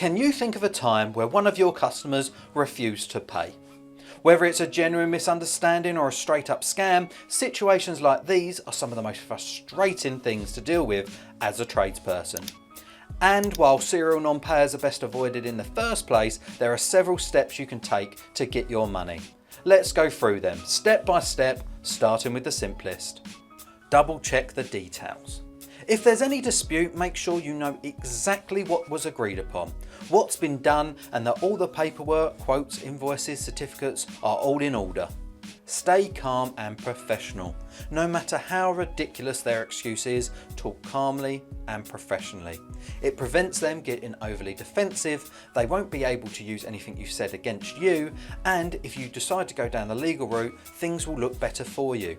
Can you think of a time where one of your customers refused to pay? Whether it's a genuine misunderstanding or a straight up scam, situations like these are some of the most frustrating things to deal with as a tradesperson. And while serial non-payers are best avoided in the first place, there are several steps you can take to get your money. Let's go through them step by step, starting with the simplest. Double check the details. If there's any dispute, make sure you know exactly what was agreed upon, what's been done, and that all the paperwork, quotes, invoices, certificates are all in order. Stay calm and professional. No matter how ridiculous their excuse is, talk calmly and professionally. It prevents them getting overly defensive, they won't be able to use anything you said against you, and if you decide to go down the legal route, things will look better for you.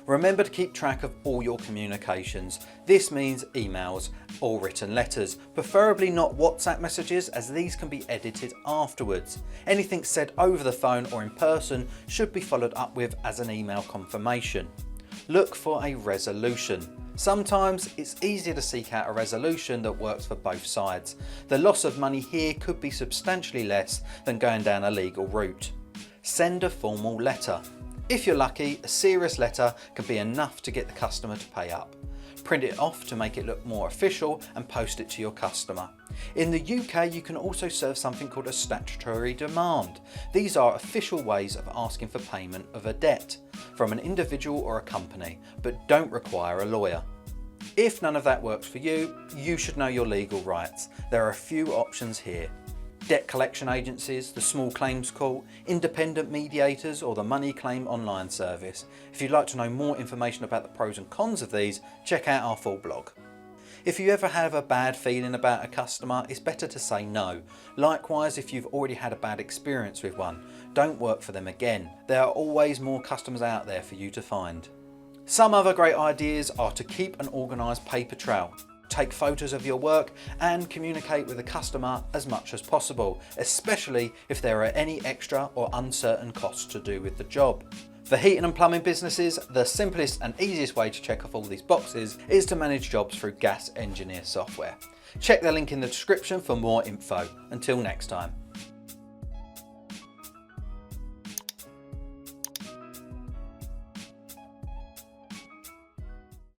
Remember to keep track of all your communications. This means emails or written letters, preferably not WhatsApp messages, as these can be edited afterwards. Anything said over the phone or in person should be followed up with as an email confirmation. Look for a resolution. Sometimes it's easier to seek out a resolution that works for both sides. The loss of money here could be substantially less than going down a legal route. Send a formal letter. If you're lucky, a serious letter can be enough to get the customer to pay up. Print it off to make it look more official and post it to your customer. In the UK, you can also serve something called a statutory demand. These are official ways of asking for payment of a debt from an individual or a company, but don't require a lawyer. If none of that works for you, you should know your legal rights. There are a few options here. Debt collection agencies, the small claims court, independent mediators, or the money claim online service. If you'd like to know more information about the pros and cons of these, check out our full blog. If you ever have a bad feeling about a customer, it's better to say no. Likewise, if you've already had a bad experience with one, don't work for them again. There are always more customers out there for you to find. Some other great ideas are to keep an organised paper trail. Take photos of your work and communicate with the customer as much as possible, especially if there are any extra or uncertain costs to do with the job. For heating and plumbing businesses, the simplest and easiest way to check off all these boxes is to manage jobs through Gas Engineer software. Check the link in the description for more info. Until next time.